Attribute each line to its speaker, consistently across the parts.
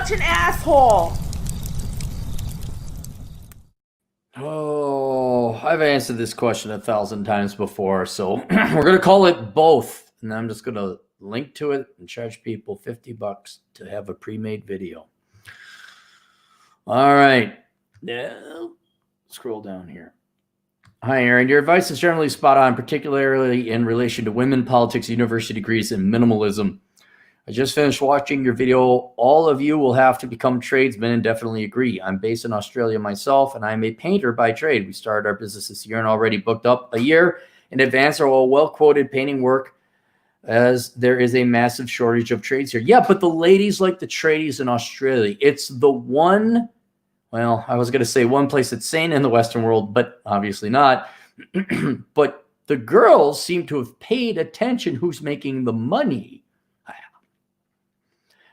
Speaker 1: such an asshole.
Speaker 2: Oh, I've answered this question 1,000 times before, so we're going to call it both. And I'm just going to link to it and charge people $50 to have a pre-made video. All right. Now, scroll down here. Hi, Aaron. Your advice is generally spot on, particularly in relation to women, politics, university degrees, and minimalism. I just finished watching your video. All of you will have to become tradesmen and definitely agree. I'm based in Australia myself, and I'm a painter by trade. We started our business this year and already booked up a year in advance our well-quoted painting work, as there is a massive shortage of trades here. Yeah, but the ladies like the tradies in Australia. It's the one, well, I was going to say one place that's sane in the Western world, but obviously not. But the girls seem to have paid attention who's making the money.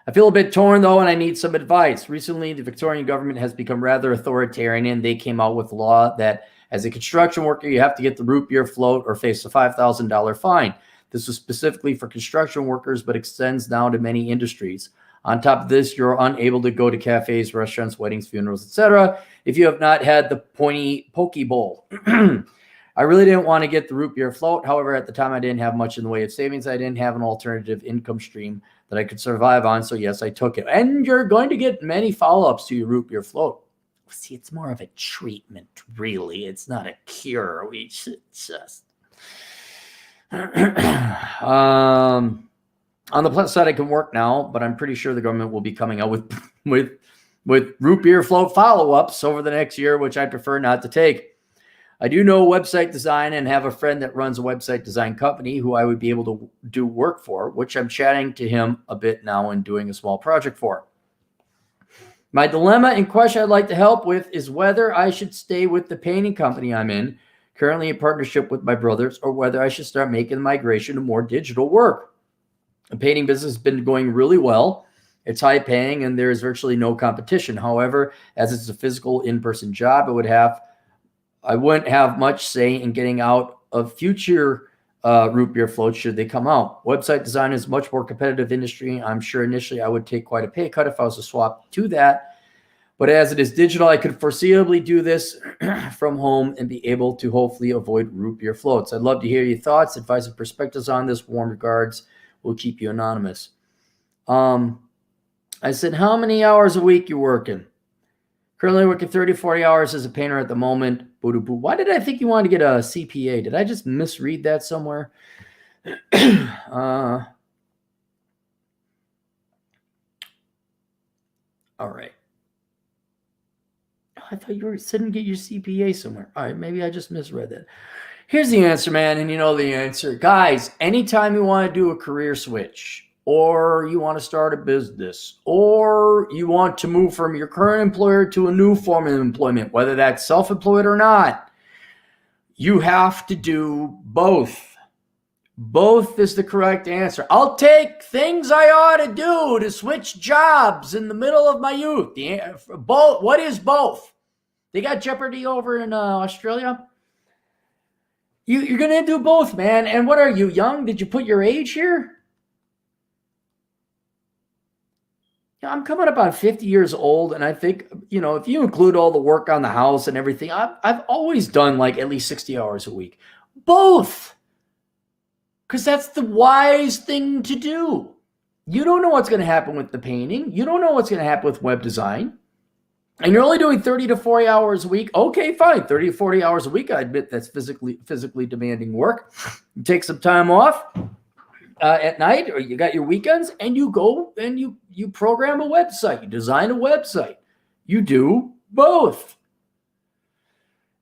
Speaker 2: I feel a bit torn, though, and I need some advice. Recently, the Victorian government has become rather authoritarian, and they came out with a law that as a construction worker, you have to get the root beer float or face a $5,000 fine. This was specifically for construction workers, but extends now to many industries. On top of this, you're unable to go to cafes, restaurants, weddings, funerals, etc. if you have not had the pointy poke bowl. I really didn't want to get the root beer float. However, at the time, I didn't have much in the way of savings. I didn't have an alternative income stream that I could survive on. So yes, I took it. And you're going to get many follow-ups to your root beer float. See, it's more of a treatment, really. It's not a cure. We should just... on the plus side, I can work now, but I'm pretty sure the government will be coming out with root beer float follow-ups over the next year, which I prefer not to take. I do know website design and have a friend that runs a website design company who I would be able to do work for, which I'm chatting to him a bit now and doing a small project for. My dilemma and question I'd like to help with is whether I should stay with the painting company I'm in, currently in partnership with my brothers, or whether I should start making the migration to more digital work. The painting business has been going really well. It's high paying and there is virtually no competition. However, as it's a physical in-person job, I wouldn't have much say in getting out of future root beer floats should they come out. Website design is a much more competitive industry. I'm sure initially I would take quite a pay cut if I was to swap to that. But as it is digital, I could foreseeably do this from home and be able to hopefully avoid root beer floats. I'd love to hear your thoughts, advice, and perspectives on this. Warm regards. We'll keep you anonymous. I said, how many hours a week you working? Currently working 30, 40 hours as a painter at the moment. Why did I think you wanted to get a CPA? Did I just misread that somewhere? All right. I thought you were sitting to get your CPA somewhere. All right, maybe I just misread that. Here's the answer, man, and you know the answer. Guys, anytime you want to do a career switch, or you want to start a business, or you want to move from your current employer to a new form of employment, whether that's self-employed or not, you have to do both. Both is the correct answer. I'll take things I ought to do to switch jobs in the middle of my youth. Both. What is both? They got Jeopardy over in Australia. You're going to do both, man. And what are you, young? Did you put your age here? I'm coming up on 50 years old, and I think, if you include all the work on the house and everything, I've always done like at least 60 hours a week. Both. Because that's the wise thing to do. You don't know what's going to happen with the painting. You don't know what's going to happen with web design. And you're only doing 30 to 40 hours a week. Okay, fine. 30 to 40 hours a week. I admit that's physically demanding work. You take some time off at night, or you got your weekends, and you go and you program a website. You design a website. You do both.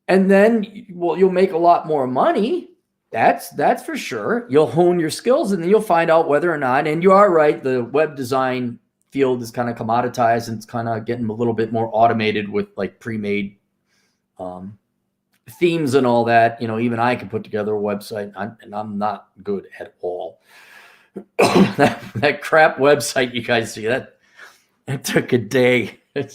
Speaker 2: And then, you'll make a lot more money. That's for sure. You'll hone your skills, and then you'll find out whether or not, and you are right, the web design field is kind of commoditized, and it's kind of getting a little bit more automated with like pre-made themes and all that. Even I can put together a website, and I'm not good at all. that crap website you guys see, that took a day. It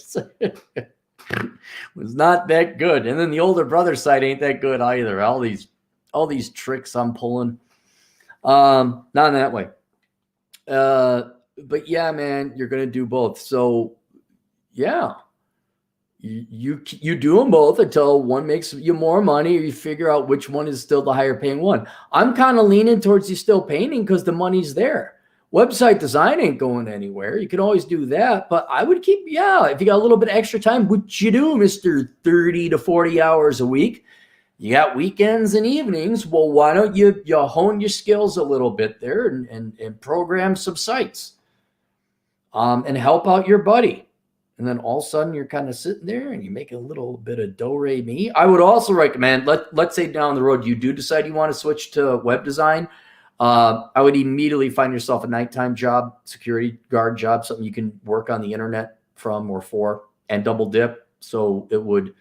Speaker 2: was not that good. And then the older brother site ain't that good either. All these tricks I'm pulling. Not in that way. But yeah, man, you're going to do both. So Yeah. You do them both until one makes you more money, or you figure out which one is still the higher paying one. I'm kind of leaning towards you still painting because the money's there. Website design ain't going anywhere. You can always do that, but I would keep, if you got a little bit of extra time, what you do, Mr. 30 to 40 hours a week? You got weekends and evenings. Well, why don't you hone your skills a little bit there and program some sites and help out your buddy. And then all of a sudden you're kind of sitting there and you make a little bit of do-re-mi. I would also recommend, let's say down the road you do decide you want to switch to web design. I would immediately find yourself a nighttime job, security guard job, something you can work on the internet from or for, and double dip. So it would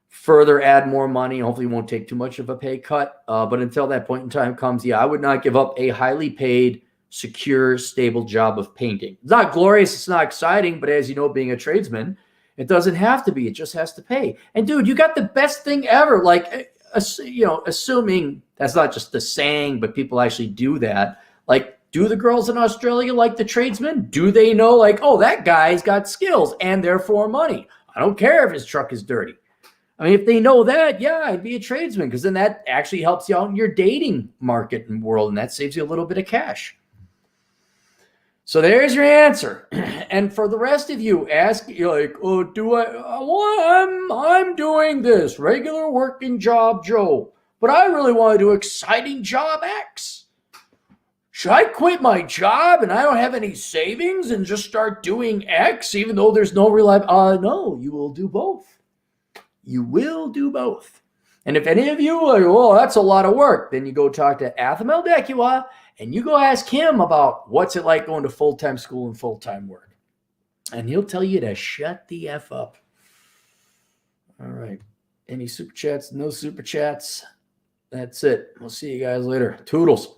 Speaker 2: further add more money. Hopefully you won't take too much of a pay cut. But until that point in time comes, I would not give up a highly paid, secure, stable job of painting. It's not glorious, it's not exciting, but as you know, being a tradesman, it doesn't have to be. It just has to pay. And dude, you got the best thing ever. Like, assuming that's not just the saying, but people actually do that. Like, do the girls in Australia like the tradesmen? Do they know, like, oh, that guy's got skills and therefore money? I don't care if his truck is dirty. I mean, if they know that, I'd be a tradesman, because then that actually helps you out in your dating market and world, and that saves you a little bit of cash. So there's your answer. And for the rest of you, ask, you're like, oh, I'm doing this regular working job, Joe, but I really want to do exciting job X. Should I quit my job and I don't have any savings and just start doing X, even though there's no reliable? No, you will do both. You will do both. And if any of you are like, oh, that's a lot of work, then you go talk to Atham El-Dekua and you go ask him about what's it like going to full-time school and full-time work. And he'll tell you to shut the F up. All right. Any super chats? No super chats. That's it. We'll see you guys later. Toodles.